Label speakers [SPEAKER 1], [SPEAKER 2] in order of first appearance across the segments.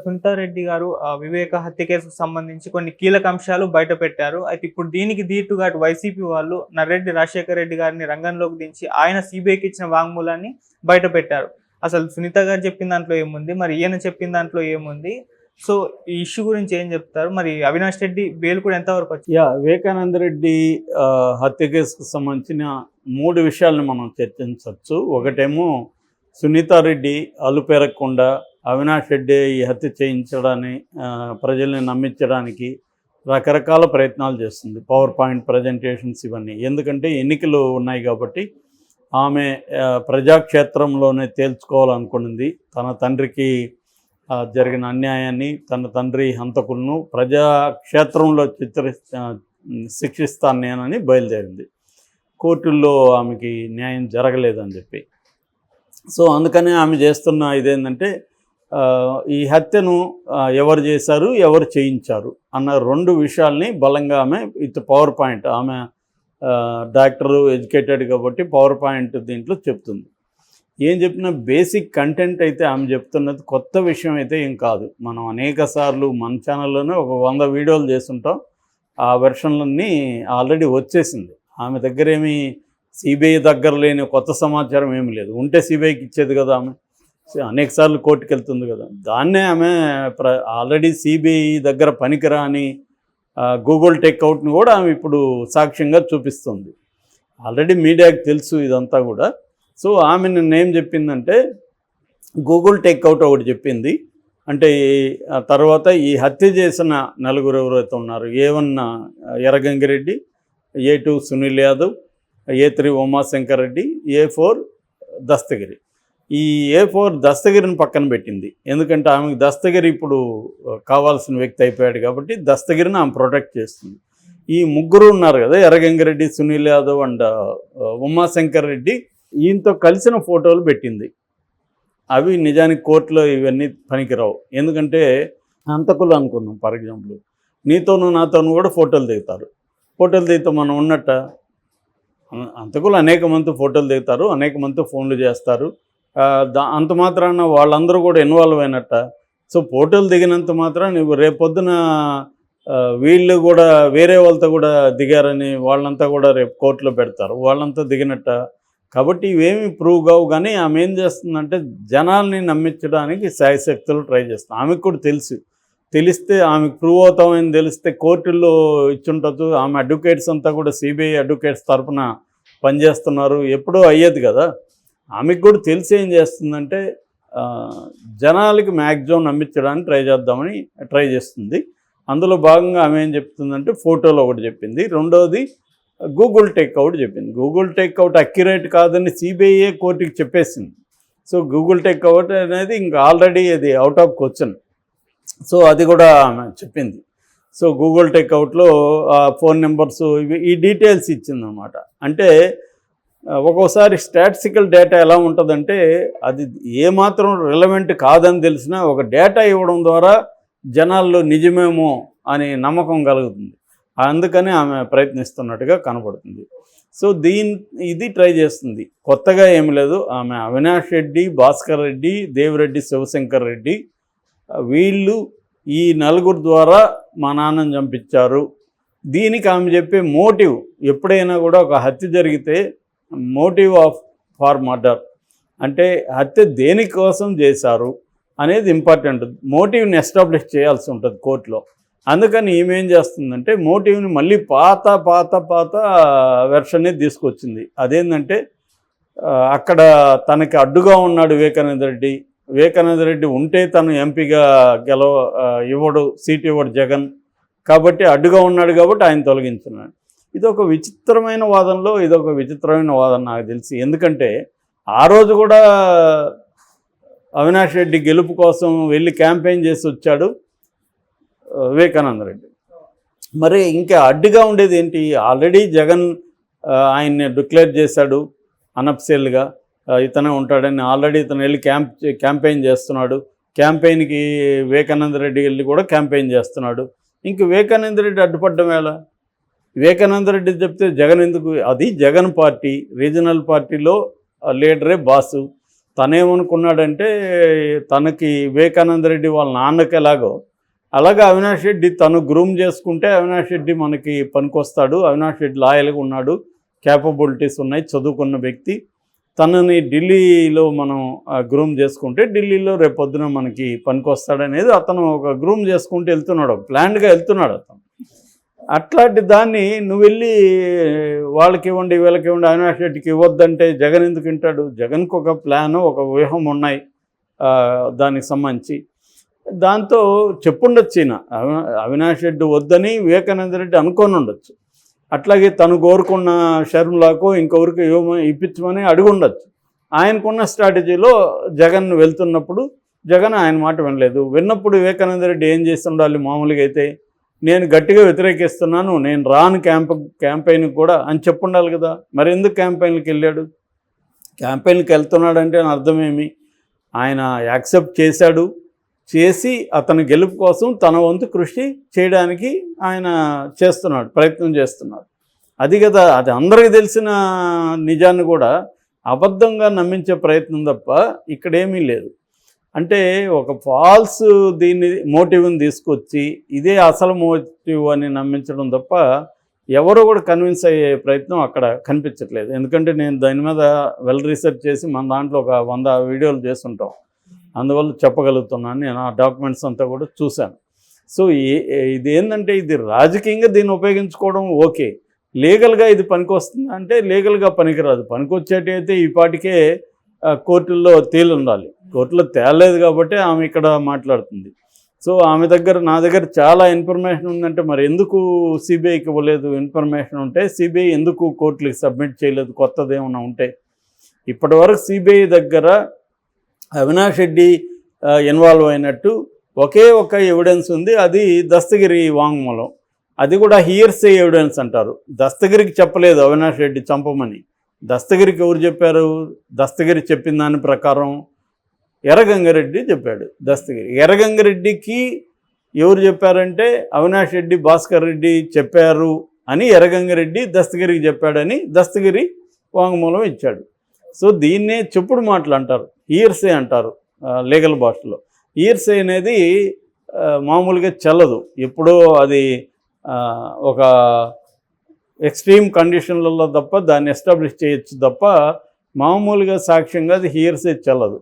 [SPEAKER 1] సునీతారెడ్డి గారు వివేక హత్య కేసుకు సంబంధించి కొన్ని కీలక అంశాలు బయటపెట్టారు. అయితే ఇప్పుడు దీనికి దీటుగా అటు వైసీపీ వాళ్ళు నర్రెడ్డి రాజశేఖర రెడ్డి గారిని రంగంలోకి దించి ఆయన సీబీఐకి ఇచ్చిన వాంగ్మూలాన్ని బయటపెట్టారు. అసలు సునీత గారు చెప్పిన దాంట్లో ఏముంది? మరి ఈయన చెప్పిన దాంట్లో ఏముంది? సో ఈ ఇష్యూ గురించి ఏం చెప్తారు? మరి అవినాష్ రెడ్డి బెయిల్ కూడా ఎంతవరకు వచ్చింది?
[SPEAKER 2] వివేకానంద రెడ్డి హత్య కేసుకు సంబంధించిన 3 విషయాలను మనం చర్చించవచ్చు. ఒకటేమో సునీతారెడ్డి అలుపెరగకుండా అవినాష్ రెడ్డి ఈ హత్య చేయించడాన్ని ప్రజల్ని నమ్మించడానికి రకరకాల ప్రయత్నాలు చేస్తుంది. పవర్ పాయింట్ ప్రజెంటేషన్స్ ఇవన్నీ. ఎందుకంటే ఎన్నికలు ఉన్నాయి కాబట్టి ఆమె ప్రజాక్షేత్రంలోనే తేల్చుకోవాలనుకున్నది. తన తండ్రికి జరిగిన అన్యాయాన్ని, తన తండ్రి హంతకులను ప్రజాక్షేత్రంలో శిక్షిస్తాను నేనని బయలుదేరింది. కోర్టుల్లో ఆమెకి న్యాయం జరగలేదని చెప్పి. సో అందుకని ఆమె చేస్తున్న ఇదేంటంటే ఈ హత్యను ఎవరు చేశారు, ఎవరు చేయించారు అన్న 2 విషయాల్ని బలంగా ఆమె పవర్ పాయింట్, ఆమె డాక్టరు ఎడ్యుకేటెడ్ కాబట్టి పవర్ పాయింట్ దీంట్లో చెప్తుంది. ఏం చెప్పినా బేసిక్ కంటెంట్ అయితే ఆమె చెప్తున్నది కొత్త విషయం అయితే ఏం కాదు. మనం అనేక సార్లు మన ఛానల్లోనే ఒక 100 వీడియోలు చేస్తుంటాం. ఆ వెర్షన్లన్నీ ఆల్రెడీ వచ్చేసింది. ఆమె దగ్గర ఏమీ సిబిఐ దగ్గర లేని కొత్త సమాచారం ఏమీ లేదు. ఉంటే సిబిఐకి ఇచ్చేది కదా. ఆమె అనేక సార్లు కోర్టుకు వెళ్తుంది కదా. దాన్నే ఆమె ఆల్రెడీ సిబిఐ దగ్గర పనికిరాని గూగుల్ టేక్అవుట్ని కూడా ఆమె ఇప్పుడు సాక్ష్యంగా చూపిస్తుంది. ఆల్రెడీ మీడియాకి తెలుసు ఇదంతా కూడా. సో ఆమె నిన్నేం చెప్పిందంటే గూగుల్ టేక్అవుట్ ఒకటి చెప్పింది. అంటే తర్వాత ఈ హత్య చేసిన 4 ఎవరైతే ఉన్నారు, A1 Erra Gangi Reddy, A2 Sunil Yadav, A3 Umashankar Reddy, A4 Dastagiri. ఈ A4 దస్తగిరిని పక్కన పెట్టింది. ఎందుకంటే ఆమెకు దస్తగిరి ఇప్పుడు కావాల్సిన వ్యక్తి అయిపోయాడు కాబట్టి దస్తగిరిని ఆమె ప్రొటెక్ట్ చేస్తుంది. ఈ 3 ఉన్నారు కదా, ఎర్రగంగిరెడ్డి, సునీల్ యాదవ్ అండ్ ఉమాశంకర్ రెడ్డి, ఈయనతో కలిసిన ఫోటోలు పెట్టింది. అవి నిజానికి కోర్టులో ఇవన్నీ పనికిరావు. ఎందుకంటే హంతకులు అనుకుందాం, ఫర్ ఎగ్జాంపుల్ నీతోనూ నాతోనూ కూడా ఫోటోలు దిగుతారు. ఫోటోలు దిగితే మనం ఉన్నట్ట. హంతకులు అనేక మంది ఫోటోలు దిగుతారు, అనేక మంది ఫోన్లు చేస్తారు. అంత మాత్రాన వాళ్ళందరూ కూడా ఇన్వాల్వ్ అయినట్ట. సో ఫోటోలు దిగినంత మాత్రాన నువ్వు రేపొద్దున వీళ్ళు కూడా వేరే వాళ్ళతో కూడా దిగారని వాళ్ళంతా కూడా రేపు కోర్టులో పెడతారు, వాళ్ళంతా దిగినట్ట. కాబట్టి ఇవేమి ప్రూవ్ కావు. కానీ ఆమె ఏం చేస్తుందంటే జనాల్ని నమ్మించడానికి శాయశక్తులు ట్రై చేస్తుంది. ఆమెకు కూడా తెలిస్తే ఆమెకు ప్రూవ్ అవుతామని తెలిస్తే కోర్టుల్లో ఇచ్చుంటుంది. ఆమె అడ్వకేట్స్ అంతా కూడా సిబిఐ అడ్వకేట్స్ తరఫున పనిచేస్తున్నారు. ఎప్పుడూ అయ్యేది కదా. ఆమెకు కూడా తెలిసి ఏం చేస్తుందంటే జనాలకి మ్యాక్సిమం నమ్మించడానికి ట్రై చేస్తుంది. అందులో భాగంగా ఆమె ఏం చెప్తుందంటే ఫోటోలో ఒకటి చెప్పింది. రెండోది గూగుల్ టేక్అవుట్ చెప్పింది. గూగుల్ టేక్అవుట్ అక్యురేట్ కాదని సిబిఐ కోర్టుకి చెప్పేసింది. సో గూగుల్ టేక్అవుట్ అనేది ఇంకా ఆల్రెడీ అది అవుట్ ఆఫ్ క్వశ్చన్. సో అది కూడా ఆమె చెప్పింది. సో గూగుల్ టేక్అవుట్లో ఫోన్ నెంబర్స్ ఈ డీటెయిల్స్ ఇచ్చిందనమాట. అంటే ఒక్కోసారి స్టాటిస్టికల్ డేటా ఎలా ఉంటుందంటే అది ఏమాత్రం రిలవెంట్ కాదని తెలిసినా ఒక డేటా ఇవ్వడం ద్వారా జనాల్లో నిజమేమో అని నమ్మకం కలుగుతుంది. అందుకని ఆమె ప్రయత్నిస్తున్నట్టుగా కనపడుతుంది. సో ఇది ట్రై చేస్తుంది. కొత్తగా ఏమి లేదు. ఆమె అవినాష్ రెడ్డి, భాస్కర్ రెడ్డి, దేవిరెడ్డి, శివశంకర్ రెడ్డి వీళ్ళు ఈ 4 ద్వారా మా నాన్నని చంపించారు. దీనికి ఆమె చెప్పే మోటివ్, ఎప్పుడైనా కూడా ఒక హత్య జరిగితే మోటివ్ ఫార్ మర్డర్ అంటే హత్య దేనికోసం చేశారు అనేది ఇంపార్టెంట్. మోటివ్ని ఎస్టాబ్లిష్ చేయాల్సి ఉంటుంది కోర్టులో. అందుకని ఈమె ఏం చేస్తుందంటే మోటివ్ని మళ్ళీ పాత వెర్షన్ని తీసుకొచ్చింది. అదేంటంటే అక్కడ తనకి అడ్డుగా ఉన్నాడు వివేకానంద రెడ్డి ఉంటే తను ఎంపీగా సీట్ ఇవ్వడు జగన్. కాబట్టి అడ్డుగా ఉన్నాడు కాబట్టి ఆయన తొలగించున్నాడు. ఇదొక విచిత్రమైన వాదన నాకు తెలిసి. ఎందుకంటే ఆ రోజు కూడా అవినాష్ రెడ్డి గెలుపు కోసం వెళ్ళి క్యాంపెయిన్ చేసి వచ్చాడు వివేకానంద రెడ్డి. మరి ఇంకా అడ్డుగా ఉండేది ఏంటి? ఆల్రెడీ జగన్ ఆయన్ని డిక్లేర్ చేశాడు అనఫ్సియల్గా ఇతనే ఉంటాడని. ఆల్రెడీ ఇతను వెళ్ళి క్యాంపెయిన్ చేస్తున్నాడు. క్యాంపెయిన్కి వివేకానంద రెడ్డి వెళ్ళి కూడా క్యాంపెయిన్ చేస్తున్నాడు. ఇంక వివేకానంద రెడ్డి అడ్డుపడ్డం ఎలా? వివేకానంద రెడ్డి చెప్తే జగన్ ఎందుకు? అది జగన్ పార్టీ, రీజనల్ పార్టీలో లీడరే బాసు. తనేమనుకున్నాడంటే తనకి వివేకానంద రెడ్డి వాళ్ళ నాన్నకి ఎలాగో అలాగే అవినాష్ రెడ్డి తను గ్రూమ్ చేసుకుంటే అవినాష్ రెడ్డి మనకి పనికొస్తాడు, అవినాష్ రెడ్డి లాయల్గా ఉన్నాడు, క్యాపబిలిటీస్ ఉన్నాయి, చదువుకున్న వ్యక్తి, తనని ఢిల్లీలో మనం గ్రూమ్ చేసుకుంటే ఢిల్లీలో రేపొద్దున మనకి పనికొస్తాడనేది అతను ఒక గ్రూమ్ చేసుకుంటూ వెళ్తున్నాడు, ప్లాన్డ్గా వెళ్తున్నాడు అతను. అట్లాంటి దాన్ని నువ్వు వెళ్ళి వాళ్ళకి ఇవ్వండి వీళ్ళకి ఇవ్వండి అవినాష్ రెడ్డికి ఇవ్వద్దంటే జగన్ ఎందుకు వింటాడు? జగన్కి ఒక ప్లాను ఒక వ్యూహం ఉన్నాయి దానికి సంబంధించి. దాంతో చెప్పుండొచ్చు ఈయన అవినాష్ రెడ్డి వద్దని వివేకానంద రెడ్డి అనుకొని ఉండొచ్చు, అట్లాగే తను కోరుకున్న షర్మిలాకు ఇంకొకరికి ఇప్పించమని అడిగి ఉండొచ్చు. ఆయనకున్న స్ట్రాటజీలో జగన్ వెళ్తున్నప్పుడు జగన్ ఆయన మాట వినలేదు. విన్నప్పుడు వివేకానంద రెడ్డి ఏం చేసి ఉండాలి? మామూలుగా అయితే నేను గట్టిగా వ్యతిరేకిస్తున్నాను, నేను రాను క్యాంపెయిన్కి కూడా అని చెప్పుండాలి కదా. మరి ఎందుకు క్యాంపెయిన్కి వెళ్ళాడు? క్యాంపెయిన్కి వెళ్తున్నాడంటే అర్థమేమి? ఆయన యాక్సెప్ట్ చేశాడు, చేసి అతని గెలుపు కోసం తన వంతు కృషి చేయడానికి ఆయన చేస్తున్నాడు, ప్రయత్నం చేస్తున్నాడు. అది కదా, అది అందరికీ తెలిసిన నిజాన్ని కూడా అబద్ధంగా నమ్మించే ప్రయత్నం తప్ప ఇక్కడేమీ లేదు. అంటే ఒక ఫాల్స్ దీన్ని మోటివ్ని తీసుకొచ్చి ఇదే అసలు మోటివ్ అని నమ్మించడం తప్ప ఎవరు కూడా కన్విన్స్ అయ్యే ప్రయత్నం అక్కడ కనిపించట్లేదు. ఎందుకంటే నేను దాని మీద వెల్ రీసెర్చ్ చేసి మన దాంట్లో ఒక 100 వీడియోలు చేస్తుంటాం, అందువల్ల చెప్పగలుగుతున్నాను. నేను ఆ డాక్యుమెంట్స్ అంతా కూడా చూశాను. సో ఇది ఏంటంటే ఇది రాజకీయంగా దీన్ని ఉపయోగించుకోవడం ఓకే, లీగల్గా ఇది పనికి వస్తుంది అంటే లీగల్గా పనికిరాదు. పనికొచ్చేటైతే ఈ పాటికే కోర్టుల్లో తేలుండాలి, కోర్టులో తేలలేదు కాబట్టి ఆమె ఇక్కడ మాట్లాడుతుంది. సో ఆమె దగ్గర నా దగ్గర చాలా ఇన్ఫర్మేషన్ ఉందంటే మరి ఎందుకు సిబిఐకి ఇవ్వలేదు? ఇన్ఫర్మేషన్ ఉంటే సిబిఐ ఎందుకు కోర్టులకి సబ్మిట్ చేయలేదు? కొత్తది ఏమైనా ఉంటే. ఇప్పటివరకు సిబిఐ దగ్గర అవినాష్ రెడ్డి ఇన్వాల్వ్ అయినట్టు ఒకే ఒక ఎవిడెన్స్ ఉంది, అది దస్తగిరి వాంగ్మూలం. అది కూడా హియర్సే ఎవిడెన్స్ అంటారు. దస్తగిరికి చెప్పలేదు అవినాష్ రెడ్డి చంపమని. దస్తగిరికి ఎవరు చెప్పారు? దస్తగిరి చెప్పిన దాని ప్రకారం ఎర్రగంగారెడ్డి చెప్పాడు. ఎర్రగంగారెడ్డికి ఎవరు చెప్పారంటే అవినాష్ రెడ్డి భాస్కర్ రెడ్డి చెప్పారు అని ఎర్రగంగారెడ్డి దస్తగిరికి చెప్పాడని దస్తగిరి వాంగ్మూలం ఇచ్చాడు. సో దీన్నే చెప్పుడు మాటలు అంటారు, హియర్సే అంటారు లీగల్ భాషలో. హియర్సే అనేది మామూలుగా చెల్లదు, ఎప్పుడో అది ఒక ఎక్స్ట్రీమ్ కండిషన్లలో తప్ప దాన్ని ఎస్టాబ్లిష్ చేయొచ్చు తప్ప మామూలుగా సాక్ష్యంగా అది హియర్సే చెల్లదు.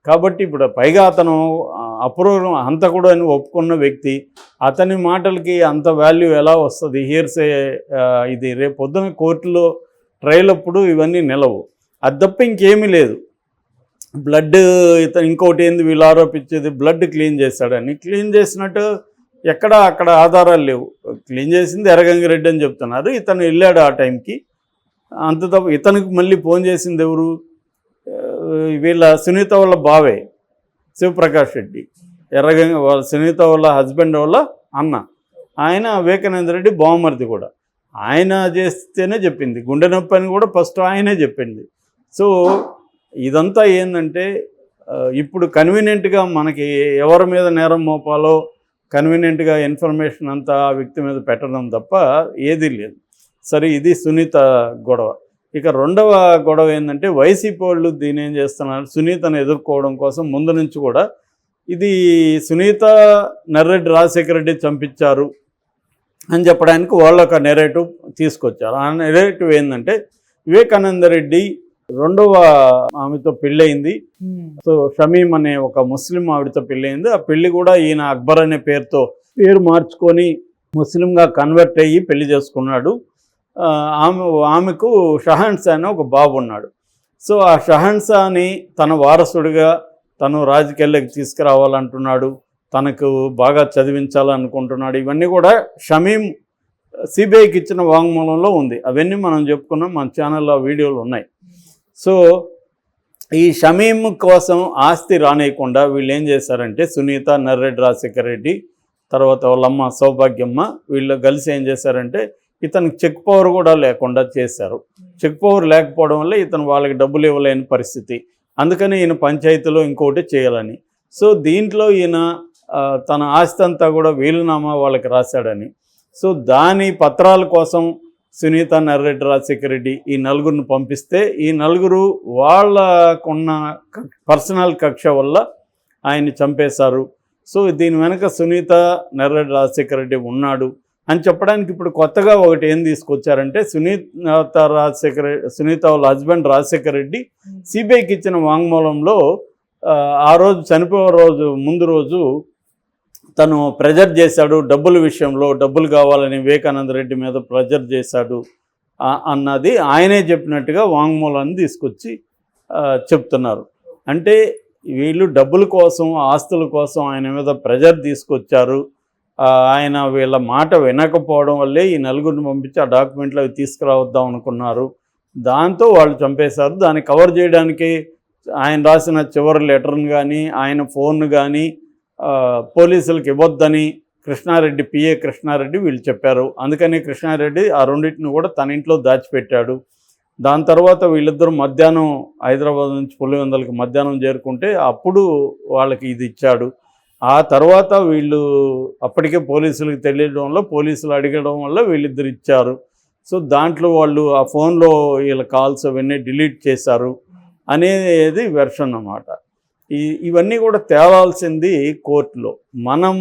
[SPEAKER 2] కాబట్టి ఇప్పుడు పైగా అతను అప్రూవల్ అంత కూడా అని ఒప్పుకున్న వ్యక్తి, అతని మాటలకి అంత వాల్యూ ఎలా వస్తుంది? హియర్సే ఇది రేపు పొద్దున కోర్టులో ట్రయల్ అప్పుడు ఇవన్నీ నిలవు. అది తప్ప ఇంకేమీ లేదు. బ్లడ్ ఇతను ఇంకోటి ఏంది వీళ్ళు ఆరోపించేది బ్లడ్ క్లీన్ చేశాడని. క్లీన్ చేసినట్టు అక్కడ ఆధారాలు లేవు. క్లీన్ చేసింది ఎర్రగంగారెడ్డి అని చెప్తున్నారు. ఇతను వెళ్ళాడు ఆ టైంకి, అంత తప్ప ఇతనికి మళ్ళీ ఫోన్ చేసింది ఎవరు? వీళ్ళ సునీత వాళ్ళ బావే శివప్రకాష్ రెడ్డి, వాళ్ళ సునీత వాళ్ళ హస్బెండ్ వాళ్ళ అన్న, ఆయన వివేకానంద రెడ్డి బావమరిది కూడా. ఆయన చేస్తేనే చెప్పింది, గుండె నొప్పి అని కూడా ఫస్ట్ ఆయనే చెప్పింది. సో ఇదంతా ఏంటంటే ఇప్పుడు కన్వీనియంట్గా మనకి ఎవరి మీద నేరం మోపాలో కన్వీనియంట్గా ఇన్ఫర్మేషన్ అంతా ఆ వ్యక్తి మీద పెట్టడం తప్ప ఏదీ లేదు. సరే, ఇది సునీత గొడవ. ఇక రెండవ గొడవ ఏంటంటే వైసీపీ వాళ్ళు దీని ఏం చేస్తున్నారు, సునీతను ఎదుర్కోవడం కోసం ముందు నుంచి కూడా ఇది సునీత నర్రెడ్డి రాజశేఖర రెడ్డి చంపించారు అని చెప్పడానికి వాళ్ళు ఒక నెరేటివ్ తీసుకొచ్చారు. ఆ నెరేటివ్ ఏంటంటే వివేకానంద రెడ్డి రెండవ ఆమెతో పెళ్ళయింది. సో షమీం అనే ఒక ముస్లిం ఆవిడతో పెళ్ళయింది. ఆ పెళ్లి కూడా ఈయన అక్బర్ అనే పేరు మార్చుకొని ముస్లింగా కన్వర్ట్ అయ్యి పెళ్లి చేసుకున్నాడు. ఆమెకు షహన్షా అని ఒక బాబు ఉన్నాడు. సో ఆ షహన్షాని తన వారసుడిగా తను రాజకీయాల్లోకి తీసుకురావాలంటున్నాడు, తనకు బాగా చదివించాలనుకుంటున్నాడు. ఇవన్నీ కూడా షమీం సిబిఐకి ఇచ్చిన వాంగ్మూలంలో ఉంది. అవన్నీ మనం చెప్పుకున్నాం, మన ఛానల్లో వీడియోలు ఉన్నాయి. సో ఈ షమీం కోసం ఆస్తి రానేయకుండా వీళ్ళు ఏం చేశారంటే సునీత, నర్రెడ్డి రాజశేఖర రెడ్డి, తర్వాత వాళ్ళమ్మ సౌభాగ్యమ్మ, వీళ్ళు కలిసి ఏం చేశారంటే ఇతనికి చెక్ పవర్ కూడా లేకుండా చేశారు. చెక్ పవర్ లేకపోవడం వల్ల ఇతను వాళ్ళకి డబ్బులు ఇవ్వలేని పరిస్థితి. అందుకని ఈయన పంచాయతీలో ఇంకోటి చేయాలని. సో దీంట్లో ఈయన తన ఆస్తి అంతా కూడా వీలునామా వాళ్ళకి రాశాడని. సో దాని పత్రాల కోసం సునీత, నర్రెడ్డి రాజశేఖర రెడ్డి ఈ నలుగురిని పంపిస్తే ఈ నలుగురు వాళ్ళకున్న పర్సనల్ కక్ష వల్ల ఆయన్ని చంపేశారు. సో దీని వెనక సునీత, నర్రెడ్డి రాజశేఖర రెడ్డి ఉన్నాడు అని చెప్పడానికి ఇప్పుడు కొత్తగా ఒకటి ఏం తీసుకొచ్చారంటే సునీత వాళ్ళ హస్బెండ్ రాజశేఖర రెడ్డి సిబిఐకి ఇచ్చిన వాంగ్మూలంలో ఆ రోజు చనిపోయే ముందు రోజు తను ప్రెజర్ చేశాడు, డబ్బుల విషయంలో డబ్బులు కావాలని వివేకానంద రెడ్డి మీద ప్రెజర్ చేశాడు అన్నది ఆయనే చెప్పినట్టుగా వాంగ్మూలాన్ని తీసుకొచ్చి చెప్తున్నారు. అంటే వీళ్ళు డబ్బుల కోసం, ఆస్తుల కోసం ఆయన మీద ప్రెజర్ తీసుకొచ్చారు. ఆయన వీళ్ళ మాట వినకపోవడం వల్లే ఈ నలుగురిని పంపించి ఆ డాక్యుమెంట్లు అవి తీసుకురావద్దాం అనుకున్నారు. దాంతో వాళ్ళు చంపేశారు. దాన్ని కవర్ చేయడానికి ఆయన రాసిన చివరి లెటర్ని కానీ ఆయన ఫోన్ను కానీ పోలీసులకు ఇవ్వద్దని పిఏ కృష్ణారెడ్డి వీళ్ళు చెప్పారు. అందుకని కృష్ణారెడ్డి ఆ రెండింటిని కూడా తన ఇంట్లో దాచిపెట్టాడు. దాని తర్వాత వీళ్ళిద్దరూ మధ్యాహ్నం హైదరాబాద్ నుంచి పులివెందులకు మధ్యాహ్నం చేరుకుంటే అప్పుడు వాళ్ళకి ఇది ఇచ్చాడు. ఆ తర్వాత వీళ్ళు అప్పటికే పోలీసులకు తెలియడం వల్ల, పోలీసులు అడగడం వల్ల వీళ్ళిద్దరు ఇచ్చారు. సో దాంట్లో వాళ్ళు ఆ ఫోన్లో వీళ్ళ కాల్స్ అవన్నీ డిలీట్ చేశారు అనేది వెర్షన్ అన్నమాట. ఇవన్నీ కూడా తేలాల్సింది కోర్టులో. మనం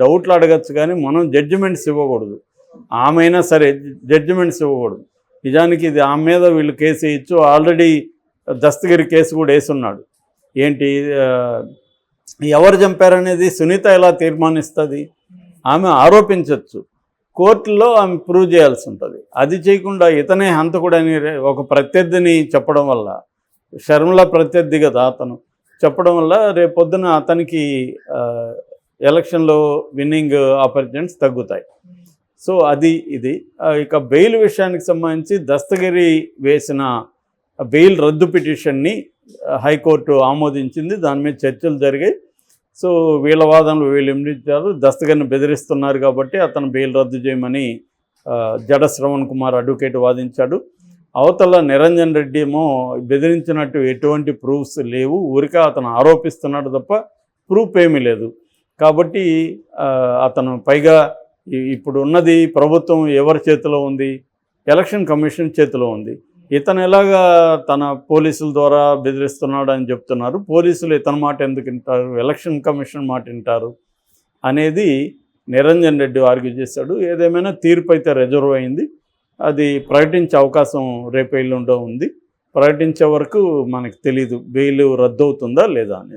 [SPEAKER 2] డౌట్లు అడగచ్చు కానీ మనం జడ్జిమెంట్స్ ఇవ్వకూడదు. ఆమె సరే జడ్జిమెంట్స్ ఇవ్వకూడదు. నిజానికి ఇది ఆమె మీద వీళ్ళు కేసు వేయచ్చు. ఆల్రెడీ దస్తగిరి కేసు కూడా వేసున్నాడు. ఏంటి ఎవరు చంపారనేది సునీత ఎలా తీర్మానిస్తుంది? ఆమె ఆరోపించవచ్చు, కోర్టులో ఆమె ప్రూవ్ చేయాల్సి ఉంటుంది. అది చేయకుండా ఇతనే హంతకుడని ఒక ప్రత్యర్థిని చెప్పడం వల్ల, షర్మిల ప్రత్యర్థి కదా అతను, చెప్పడం వల్ల రేపొద్దున అతనికి ఎలక్షన్లో విన్నింగ్ ఆపర్చునిటీస్ తగ్గుతాయి. సో అది ఇది. ఇక బెయిల్ విషయానికి సంబంధించి దస్తగిరి వేసిన బెయిల్ రద్దు పిటిషన్ని హైకోర్టు ఆమోదించింది. దాని మీద చర్చలు జరిగాయి. సో వీళ్ళ వాదనలు వీళ్ళు ఇచ్చారు. దస్తగిరిని బెదిరిస్తున్నారు కాబట్టి అతను బెయిల్ రద్దు చేయమని జడ శ్రవణ్ కుమార్ అడ్వకేట్ వాదించాడు. అవతల నిరంజన్ రెడ్డి ఏమో బెదిరించినట్టు ఎటువంటి ప్రూఫ్స్ లేవు, ఊరికే అతను ఆరోపిస్తున్నాడు తప్ప ప్రూఫ్ ఏమీ లేదు. కాబట్టి అతను పైగా ఇప్పుడు ఉన్నది ప్రభుత్వం ఎవరి చేతిలో ఉంది? ఎలక్షన్ కమిషన్ చేతిలో ఉంది. ఇతను ఎలాగా తన పోలీసుల ద్వారా బెదిరిస్తున్నాడు అని చెప్తున్నారు. పోలీసులు ఇతని మాట ఎందుకు వింటారు, ఎలక్షన్ కమిషన్ మాట వింటారు అనేది నిరంజన్ రెడ్డి ఆర్గ్యూ చేశాడు. ఏదేమైనా తీర్పు అయితే రిజర్వ్ అయింది. అది ప్రకటించే అవకాశం రేపు ఎల్లుండో ఉంది. ప్రకటించే వరకు మనకు తెలీదు బెయిల్ రద్దు అవుతుందా లేదా అనేది.